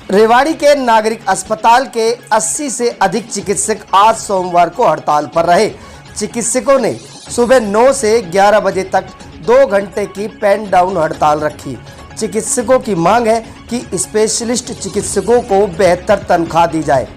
रेवाड़ी के नागरिक अस्पताल के 80 से अधिक चिकित्सक आज सोमवार को हड़ताल पर रहे। चिकित्सकों ने सुबह 9 से 11 बजे तक 2 घंटे की पेन डाउन हड़ताल रखी। चिकित्सकों की मांग है कि स्पेशलिस्ट चिकित्सकों को बेहतर तनख्वाह दी जाए।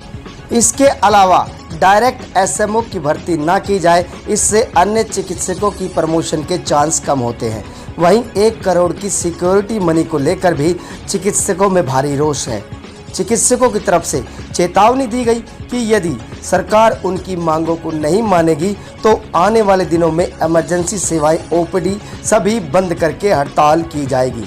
इसके अलावा डायरेक्ट एसएमओ की भर्ती ना की जाए, इससे अन्य चिकित्सकों की प्रमोशन के चांस कम होते हैं। वहीं 1 करोड़ की सिक्योरिटी मनी को लेकर भी चिकित्सकों में भारी रोष है। चिकित्सकों की तरफ से चेतावनी दी गई कि यदि सरकार उनकी मांगों को नहीं मानेगी तो आने वाले दिनों में इमरजेंसी सेवाएं ओपीडी सभी बंद करके हड़ताल की जाएगी।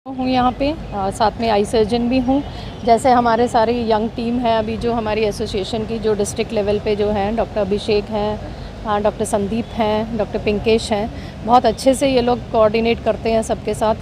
हूँ यहाँ पे साथ में आई सर्जन भी हूँ। जैसे हमारे सारी यंग टीम है अभी जो हमारी एसोसिएशन की, जो डिस्ट्रिक्ट लेवल पे जो हैं, डॉक्टर अभिषेक हैं, डॉक्टर संदीप हैं, डॉक्टर पिंकेश हैं, बहुत अच्छे से ये लोग कोऑर्डिनेट करते हैं सबके साथ।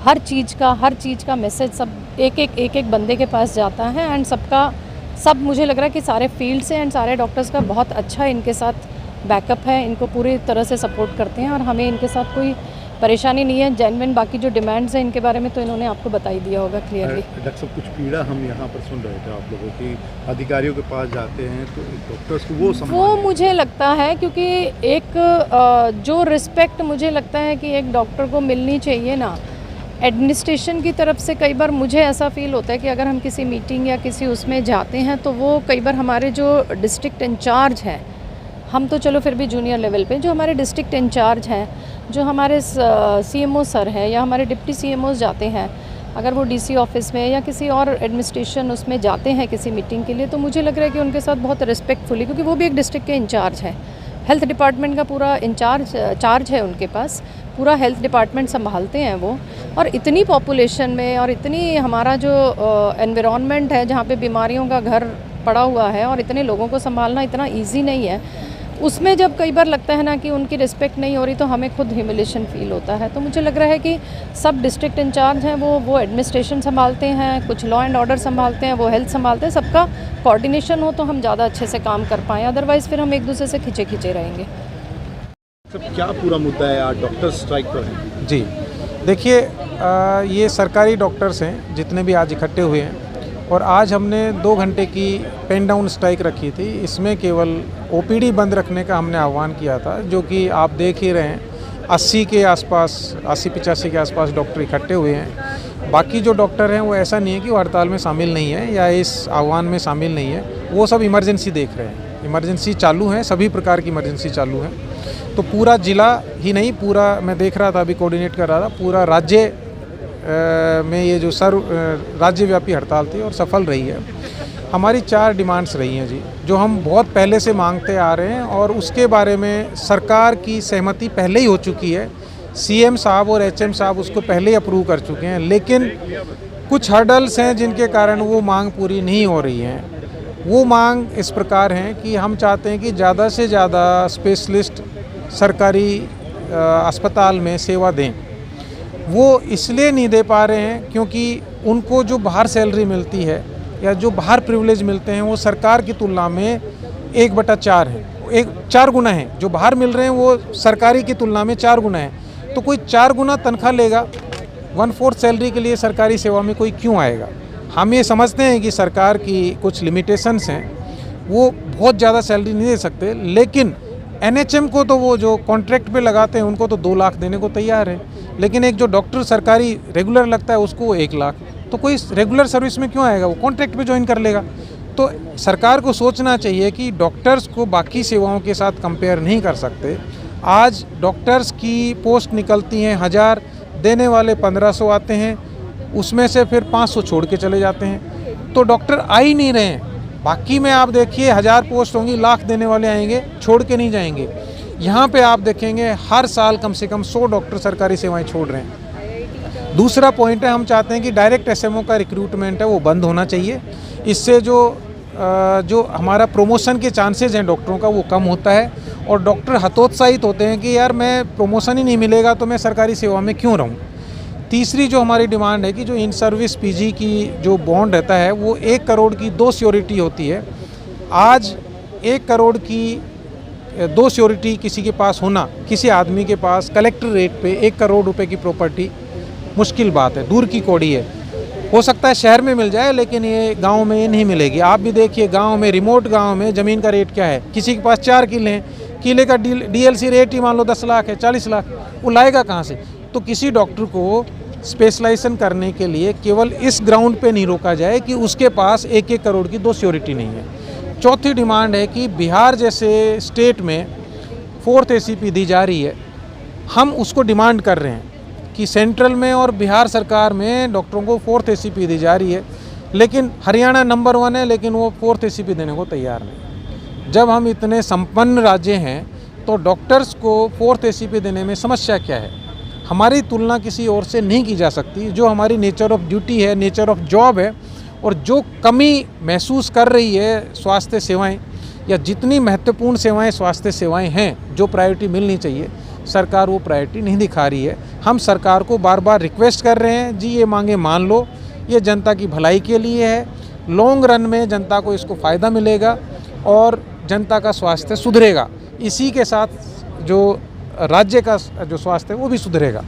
हर चीज़ का मैसेज सब एक बंदे के पास जाता है एंड सब मुझे लग रहा है कि सारे फील्ड से एंड सारे डॉक्टर्स का बहुत अच्छा इनके साथ बैकअप है, इनको पूरी तरह से सपोर्ट करते हैं और हमें इनके साथ कोई परेशानी नहीं है। जेन्युइन बाकी जो डिमांड्स हैं इनके बारे में तो इन्होंने आपको बता ही दिया होगा क्लियरली। डॉक्टर साहब, कुछ पीड़ा हम यहाँ पर सुन रहे थे आप लोगों की, अधिकारियों के पास जाते हैं तो डॉक्टर्स को वो मुझे लगता है क्योंकि एक जो रिस्पेक्ट मुझे लगता है कि एक डॉक्टर को मिलनी चाहिए ना एडमिनिस्ट्रेशन की तरफ से, कई बार मुझे ऐसा फील होता है कि अगर हम किसी मीटिंग या किसी उसमें जाते हैं तो वो कई बार हमारे जो डिस्ट्रिक्ट इंचार्ज हैं, हम तो चलो फिर भी जूनियर लेवल पे, जो हमारे डिस्ट्रिक्ट इंचार्ज हैं, जो हमारे सीएमओ सर हैं या हमारे डिप्टी सीएमओ जाते हैं, अगर वो डीसी ऑफिस में या किसी और एडमिनिस्ट्रेशन उसमें जाते हैं किसी मीटिंग के लिए, तो मुझे लग रहा है कि उनके साथ बहुत रिस्पेक्टफुली, क्योंकि वो भी एक डिस्ट्रिक्ट के इंचार्ज हैं, हेल्थ डिपार्टमेंट का पूरा चार्ज है उनके पास, पूरा हेल्थ डिपार्टमेंट संभालते हैं वो। और इतनी पॉपुलेशन में और इतनी हमारा जो एनवायरनमेंट है जहाँ पे बीमारियों का घर पड़ा हुआ है और इतने लोगों को संभालना इतना ईजी नहीं है, उसमें जब कई बार लगता है ना कि उनकी रिस्पेक्ट नहीं हो रही तो हमें खुद ह्यूमिलेशन फील होता है। तो मुझे लग रहा है कि सब डिस्ट्रिक्ट इंचार्ज हैं वो एडमिनिस्ट्रेशन संभालते हैं, कुछ लॉ एंड ऑर्डर संभालते हैं, वो हेल्थ संभालते हैं, सबका कोऑर्डिनेशन हो तो हम ज़्यादा अच्छे से काम कर पाएँ, अदरवाइज़ फिर हम एक दूसरे से खिंचे रहेंगे। सब क्या पूरा मुद्दा है, आज डॉक्टर स्ट्राइक पर हैं? जी देखिए, ये सरकारी डॉक्टर्स हैं जितने भी आज इकट्ठे हुए हैं, और आज हमने 2 घंटे की पेन डाउन स्ट्राइक रखी थी। इसमें केवल ओपीडी बंद रखने का हमने आह्वान किया था, जो कि आप देख ही रहे हैं 80 के आसपास, 80-85 के आसपास डॉक्टर इकट्ठे हुए हैं। बाकी जो डॉक्टर हैं वो ऐसा नहीं है कि वो हड़ताल में शामिल नहीं है या इस आह्वान में शामिल नहीं है, वो सब इमरजेंसी देख रहे हैं। इमरजेंसी चालू है, सभी प्रकार की इमरजेंसी चालू है। तो पूरा ज़िला ही नहीं, पूरा मैं देख रहा था, अभी कोऑर्डिनेट कर रहा था, पूरा राज्य में ये जो राज्यव्यापी हड़ताल थी और सफल रही है। हमारी 4 डिमांड्स रही हैं जी, जो हम बहुत पहले से मांगते आ रहे हैं और उसके बारे में सरकार की सहमति पहले ही हो चुकी है। सीएम साहब और एचएम साहब उसको पहले ही अप्रूव कर चुके हैं, लेकिन कुछ हर्डल्स हैं जिनके कारण वो मांग पूरी नहीं हो रही हैं। वो मांग इस प्रकार हैं कि हम चाहते हैं कि ज़्यादा से ज़्यादा स्पेशलिस्ट सरकारी अस्पताल में सेवा दें। वो इसलिए नहीं दे पा रहे हैं क्योंकि उनको जो बाहर सैलरी मिलती है या जो बाहर प्रिविलेज मिलते हैं वो सरकार की तुलना में 1/4 है, 4 गुना है। जो बाहर मिल रहे हैं वो सरकारी की तुलना में 4 गुना है। तो कोई 4 गुना तनख्वाह लेगा 1/4 सैलरी के लिए सरकारी सेवा में कोई क्यों आएगा? हम ये समझते हैं कि सरकार की कुछ लिमिटेशंस हैं, वो बहुत ज़्यादा सैलरी नहीं दे सकते, लेकिन एनएचएम को तो वो जो कॉन्ट्रैक्ट पे लगाते हैं उनको तो 2 लाख देने को तैयार है, लेकिन एक जो डॉक्टर सरकारी रेगुलर लगता है उसको 1 लाख। तो कोई रेगुलर सर्विस में क्यों आएगा? वो कॉन्ट्रैक्ट पे ज्वाइन कर लेगा। तो सरकार को सोचना चाहिए कि डॉक्टर्स को बाकी सेवाओं के साथ कंपेयर नहीं कर सकते। आज डॉक्टर्स की पोस्ट निकलती हैं 1000, देने वाले 1500 आते हैं, उसमें से फिर 500 छोड़ के चले जाते हैं। तो डॉक्टर आ ही नहीं रहे हैं। बाकी में आप देखिए 1000 पोस्ट होंगी, लाख देने वाले आएंगे, छोड़ के नहीं जाएंगे। यहाँ पे आप देखेंगे हर साल कम से कम 100 डॉक्टर सरकारी सेवाएं छोड़ रहे हैं। दूसरा पॉइंट है, हम चाहते हैं कि डायरेक्ट एसएमओ का रिक्रूटमेंट है वो बंद होना चाहिए। इससे जो हमारा प्रमोशन के चांसेस हैं डॉक्टरों का वो कम होता है और डॉक्टर हतोत्साहित होते हैं कि यार मैं प्रमोशन ही नहीं मिलेगा तो मैं सरकारी सेवा में क्यों रहूँ। तीसरी जो हमारी डिमांड है कि जो इन सर्विस पीजी की जो बॉन्ड रहता है वो 1 करोड़ की 2 श्योरिटी होती है। आज 1 करोड़ की दो श्योरिटी किसी के पास होना, किसी आदमी के पास कलेक्टर रेट पे 1 करोड़ रुपए की प्रॉपर्टी मुश्किल बात है, दूर की कौड़ी है। हो सकता है शहर में मिल जाए, लेकिन ये गांव में ये नहीं मिलेगी। आप भी देखिए गांव में, रिमोट गांव में ज़मीन का रेट क्या है। किसी के पास 4 किले हैं, किले का डीएलसी रेट ही मान लो 10 लाख है, 40 लाख, वो लाएगा कहाँ से। तो किसी डॉक्टर को स्पेशलाइजेशन करने के लिए केवल इस ग्राउंड पे नहीं रोका जाए कि उसके पास 1-1 करोड़ की 2 श्योरिटी नहीं है। चौथी डिमांड है कि बिहार जैसे स्टेट में 4th ACP दी जा रही है, हम उसको डिमांड कर रहे हैं कि सेंट्रल में और बिहार सरकार में डॉक्टरों को 4th ACP दी जा रही है, लेकिन हरियाणा नंबर 1 है, लेकिन वो 4th ACP देने को तैयार नहीं। जब हम इतने संपन्न राज्य हैं तो डॉक्टर्स को 4th ACP देने में समस्या क्या है। हमारी तुलना किसी और से नहीं की जा सकती। जो हमारी नेचर ऑफ ड्यूटी है, नेचर ऑफ जॉब है, और जो कमी महसूस कर रही है स्वास्थ्य सेवाएं, या जितनी महत्वपूर्ण सेवाएं स्वास्थ्य सेवाएं हैं जो प्रायोरिटी मिलनी चाहिए, सरकार वो प्रायोरिटी नहीं दिखा रही है। हम सरकार को बार बार रिक्वेस्ट कर रहे हैं, जी ये मांगे मान लो, ये जनता की भलाई के लिए है, लॉन्ग रन में जनता को इसको फ़ायदा मिलेगा और जनता का स्वास्थ्य सुधरेगा। इसी के साथ जो राज्य का जो स्वास्थ्य है वो भी सुधरेगा।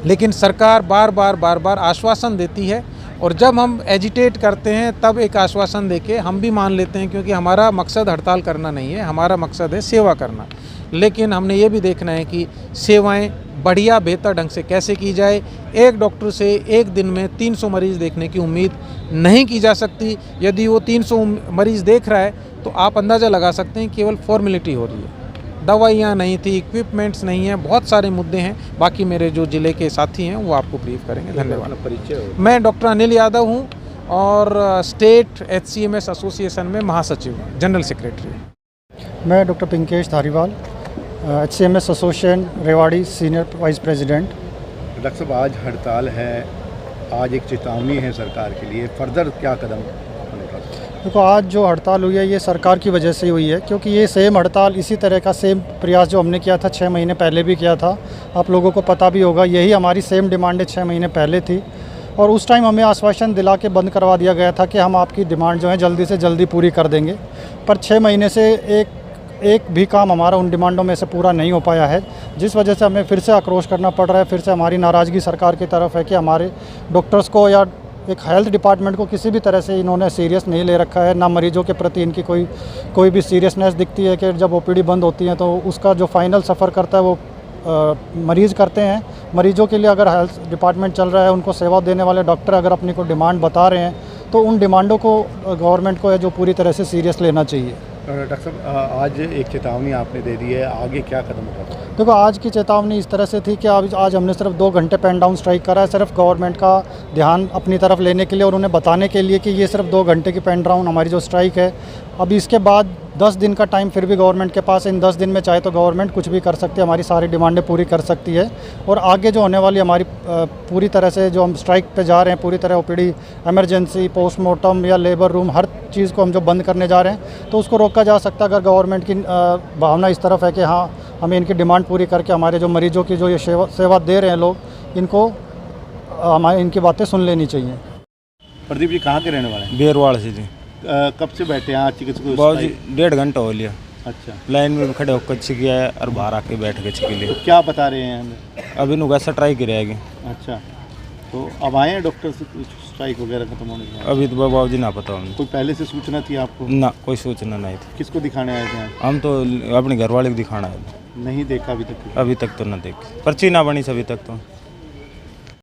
लेकिन सरकार बार बार आश्वासन देती है, और जब हम एजिटेट करते हैं तब एक आश्वासन देके हम भी मान लेते हैं, क्योंकि हमारा मकसद हड़ताल करना नहीं है, हमारा मकसद है सेवा करना। लेकिन हमने ये भी देखना है कि सेवाएं बढ़िया बेहतर ढंग से कैसे की जाए। एक डॉक्टर से एक दिन में 300 मरीज़ देखने की उम्मीद नहीं की जा सकती। यदि वो 300 मरीज़ देख रहा है तो आप अंदाज़ा लगा सकते हैं केवल फॉर्मेलिटी हो रही है, दवाइयाँ नहीं थी, इक्विपमेंट्स नहीं हैं, बहुत सारे मुद्दे हैं। बाकी मेरे जो ज़िले के साथी हैं वो आपको ब्रीफ करेंगे। धन्यवाद। परिचय? मैं डॉक्टर अनिल यादव हूँ और स्टेट HCMS एसोसिएशन में महासचिव हूँ, जनरल सेक्रेटरी। मैं doctor Pinkesh Dhariwal, HCMS association Rewari senior vice president. Doctor साहब, आज हड़ताल है, आज एक चेतावनी है सरकार के लिए, फर्दर क्या कदम? देखो, आज जो हड़ताल हुई है ये सरकार की वजह से हुई है, क्योंकि ये सेम हड़ताल, इसी तरह का सेम प्रयास जो हमने किया था 6 महीने पहले भी किया था। आप लोगों को पता भी होगा, यही हमारी सेम डिमांडें 6 महीने पहले थी, और उस टाइम हमें आश्वासन दिला के बंद करवा दिया गया था कि हम आपकी डिमांड जो है जल्दी से जल्दी पूरी कर देंगे। पर 6 महीने से एक भी काम हमारा उन डिमांडों में से पूरा नहीं हो पाया है, जिस वजह से हमें फिर से आक्रोश करना पड़ रहा है। फिर से हमारी नाराज़गी सरकार की तरफ है कि हमारे डॉक्टर्स को या एक हेल्थ डिपार्टमेंट को किसी भी तरह से इन्होंने सीरियस नहीं ले रखा है। ना मरीजों के प्रति इनकी कोई भी सीरियसनेस दिखती है कि जब OPD बंद होती है तो उसका जो फाइनल सफ़र करता है वो मरीज़ करते हैं। मरीजों के लिए अगर हेल्थ डिपार्टमेंट चल रहा है, उनको सेवा देने वाले डॉक्टर अगर अपनी को डिमांड बता रहे हैं, तो उन डिमांडों को गवर्नमेंट को है जो पूरी तरह से सीरियस लेना चाहिए। डॉक्टर साहब, आज एक चेतावनी आपने दे दी है, आगे क्या कदम होगा? देखो, आज की चेतावनी इस तरह से थी कि आज हमने सिर्फ 2 घंटे पेन डाउन स्ट्राइक करा है, सिर्फ गवर्नमेंट का ध्यान अपनी तरफ लेने के लिए और उन्हें बताने के लिए कि ये सिर्फ 2 घंटे की पेन डाउन हमारी जो स्ट्राइक है। अब इसके बाद 10 दिन का टाइम फिर भी गवर्नमेंट के पास, इन 10 दिन में चाहे तो गवर्नमेंट कुछ भी कर सकती है, हमारी सारी डिमांडें पूरी कर सकती है। और आगे जो होने वाली हमारी पूरी तरह से जो हम स्ट्राइक पे जा रहे हैं, पूरी तरह OPD, इमरजेंसी, पोस्टमार्टम या लेबर रूम, हर चीज़ को हम जो बंद करने जा रहे हैं, तो उसको रोका जा सकता है अगर गवर्नमेंट की भावना इस तरफ है कि हाँ, हमें इनकी डिमांड पूरी करके हमारे जो मरीजों की जो ये सेवा दे रहे हैं लोग, इनको हमारे इनकी बातें सुन लेनी चाहिए। प्रदीप जी कहाँ के रहने वाले हैं? बेरवाड़ से जी। कब से बैठे हैं आज चिकित्सक? बाबू जी 1.5 घंटा हो लिया, अच्छा। लाइन में खड़े होकर छिकिया है और बाहर आके बैठ के छिकी लिए। तो क्या बता रहे हैं हमें? अभी नु वैसा ट्राई की रहेगी। अच्छा, तो अब आए हैं डॉक्टर से स्ट्राइक वगैरह खत्म होने के बाद? अभी तो बाबू जी ना पता हमें। कोई पहले से सूचना थी आपको? ना, कोई सूचना नहीं थी। किसको दिखाने आए थे? हम तो अपने घर वाले को दिखाना है। नहीं देखा अभी तक? अभी तक तो ना देखी, पर्ची ना बनी अभी तक तो।